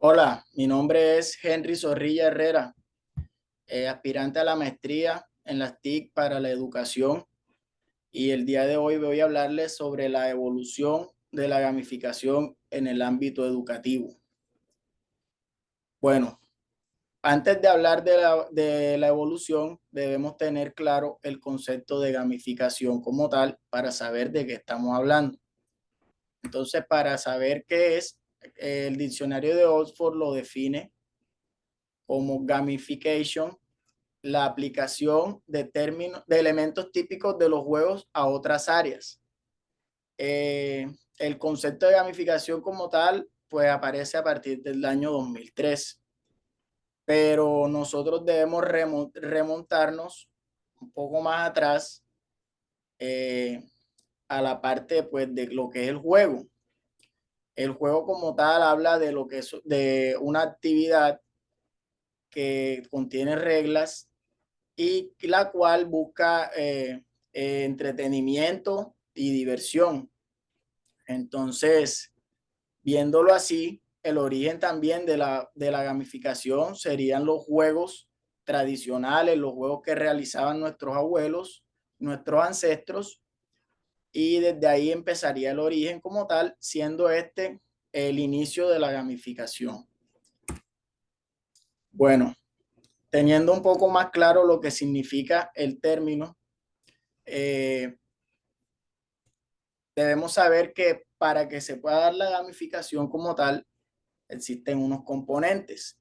Hola, mi nombre es Henry Zorrilla Herrera, aspirante a la maestría en las TIC para la educación, y el día de hoy voy a hablarles sobre la evolución de la gamificación en el ámbito educativo. Bueno, antes de hablar de la evolución, debemos tener claro el concepto de gamificación como tal para saber de qué estamos hablando. Entonces, para saber qué es, el diccionario de Oxford lo define como gamification, la aplicación de términos, de elementos típicos de los juegos a otras áreas. El concepto de gamificación como tal, pues aparece a partir del año 2003, pero nosotros debemos remontarnos un poco más atrás, a la parte pues de lo que es el juego. El juego como tal habla de lo que es de una actividad que contiene reglas y la cual busca entretenimiento y diversión. Entonces, viéndolo así, el origen también de la gamificación serían los juegos tradicionales, los juegos que realizaban nuestros abuelos, nuestros ancestros, y desde ahí empezaría el origen como tal, siendo este el inicio de la gamificación. Bueno, teniendo un poco más claro lo que significa el término, eh, debemos saber que para que se pueda dar la gamificación como tal, existen unos componentes.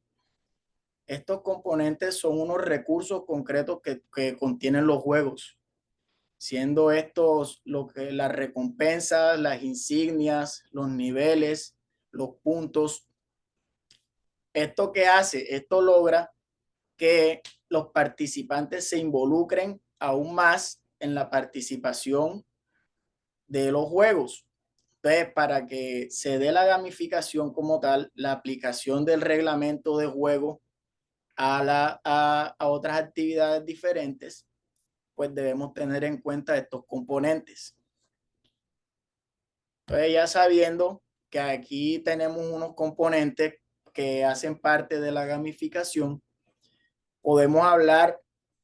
Estos componentes son unos recursos concretos que contienen los juegos, siendo estos lo que las recompensas, las insignias, los niveles, los puntos. ¿Esto qué hace? Esto logra que los participantes se involucren aún más en la participación de los juegos. Entonces, para que se dé la gamificación como tal, la aplicación del reglamento de juego a otras actividades diferentes, pues debemos tener en cuenta estos componentes. Entonces, ya sabiendo que aquí tenemos unos componentes que hacen parte de la gamificación, podemos hablar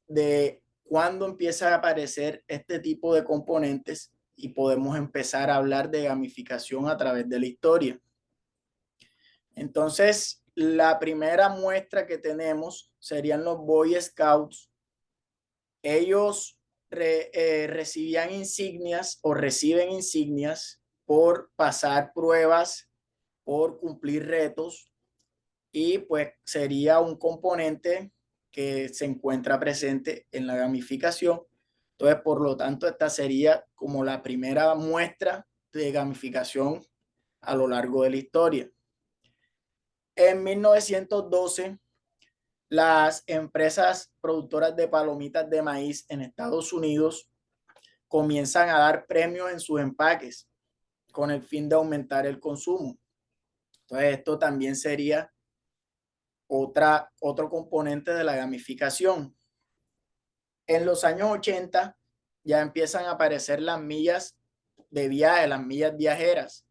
de cuándo empieza a aparecer este tipo de componentes y podemos empezar a hablar de gamificación a través de la historia. Entonces, la primera muestra que tenemos serían los Boy Scouts. Ellos recibían insignias o reciben insignias por pasar pruebas, por cumplir retos, y pues sería un componente que se encuentra presente en la gamificación. Entonces, por lo tanto, esta sería como la primera muestra de gamificación a lo largo de la historia. En 1912, las empresas productoras de palomitas de maíz en Estados Unidos comienzan a dar premios en sus empaques con el fin de aumentar el consumo. Entonces, esto también sería otro componente de la gamificación. En los años 80 ya empiezan a aparecer las millas de viaje, las millas viajeras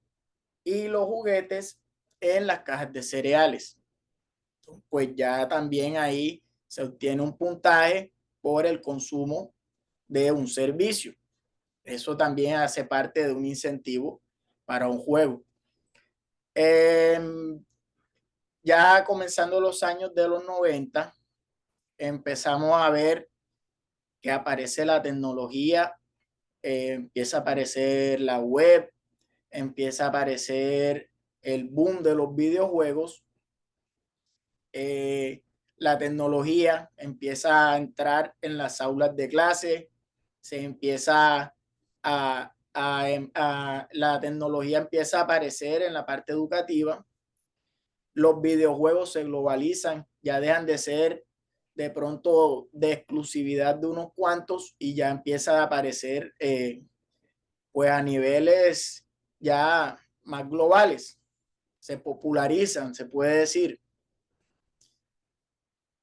y los juguetes en las cajas de cereales. Pues ya también ahí se obtiene un puntaje por el consumo de un servicio. Eso también hace parte de un incentivo para un juego. Eh, ya comenzando los años de los 90, empezamos a ver que aparece la tecnología, empieza a aparecer la web, empieza a aparecer el boom de los videojuegos, la tecnología empieza a entrar en las aulas de clase, se empieza la tecnología empieza a aparecer en la parte educativa, los videojuegos se globalizan, ya dejan de ser de pronto de exclusividad de unos cuantos y ya empieza a aparecer pues a niveles ya más globales, se popularizan, se puede decir.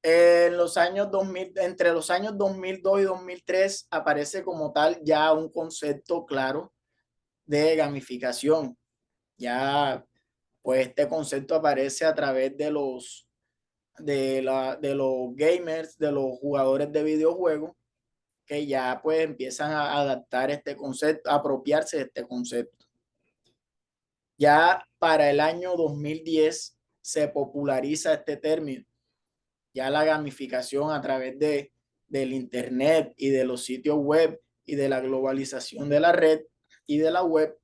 En los años 2000, entre los años 2002 y 2003 aparece como tal ya un concepto claro de gamificación. Ya pues este concepto aparece a través de los gamers, de los jugadores de videojuegos, que ya pues empiezan a adaptar este concepto, a apropiarse de este concepto. Ya para el año 2010 se populariza este término. Ya la gamificación a través del internet y de los sitios web y de la globalización de la red y de la web,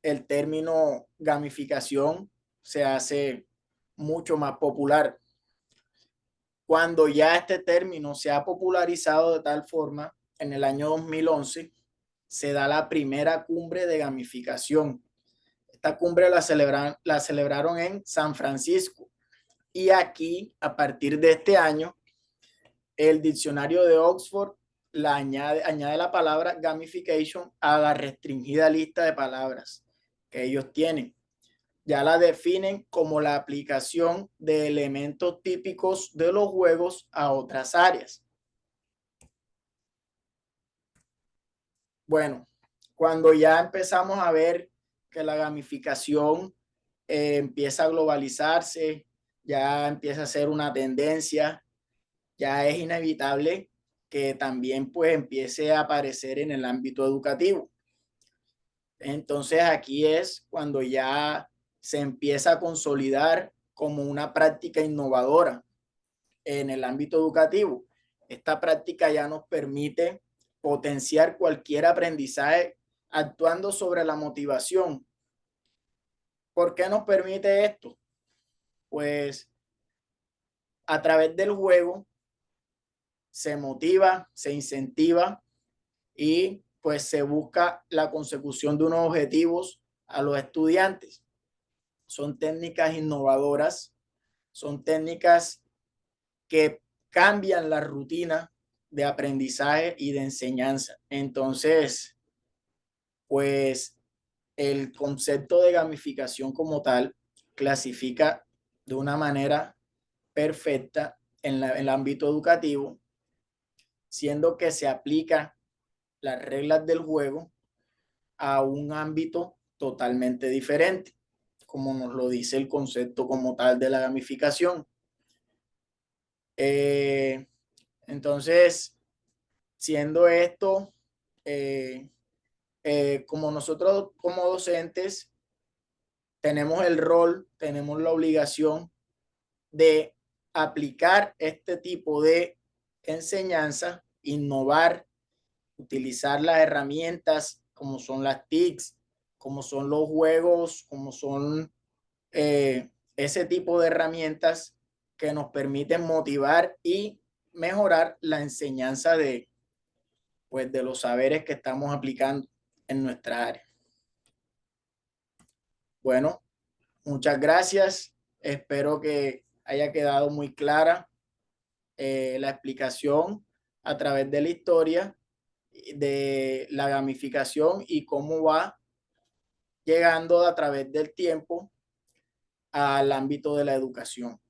el término gamificación se hace mucho más popular. Cuando ya este término se ha popularizado de tal forma, en el año 2011 se da la primera cumbre de gamificación. Esta cumbre la celebraron en San Francisco. Y aquí, a partir de este año, el diccionario de Oxford añade la palabra gamification a la restringida lista de palabras que ellos tienen. Ya la definen como la aplicación de elementos típicos de los juegos a otras áreas. Bueno, cuando ya empezamos a ver que la gamificación empieza a globalizarse, ya empieza a ser una tendencia, ya es inevitable que también pues empiece a aparecer en el ámbito educativo. Entonces aquí es cuando ya se empieza a consolidar como una práctica innovadora en el ámbito educativo. Esta práctica ya nos permite potenciar cualquier aprendizaje actuando sobre la motivación. ¿Por qué nos permite esto? Pues a través del juego se motiva, se incentiva y pues se busca la consecución de unos objetivos a los estudiantes. Son técnicas innovadoras, son técnicas que cambian la rutina de aprendizaje y de enseñanza. Entonces, pues el concepto de gamificación como tal clasifica de una manera perfecta en el ámbito educativo, siendo que se aplica las reglas del juego a un ámbito totalmente diferente, como nos lo dice el concepto como tal de la gamificación. Entonces, siendo esto, como nosotros como docentes tenemos el rol, tenemos la obligación de aplicar este tipo de enseñanza, innovar, utilizar las herramientas como son las TICs, como son los juegos, como son ese tipo de herramientas que nos permiten motivar y mejorar la enseñanza pues, de los saberes que estamos aplicando en nuestra área. Bueno, muchas gracias. Espero que haya quedado muy clara la explicación a través de la historia de la gamificación y cómo va llegando a través del tiempo al ámbito de la educación.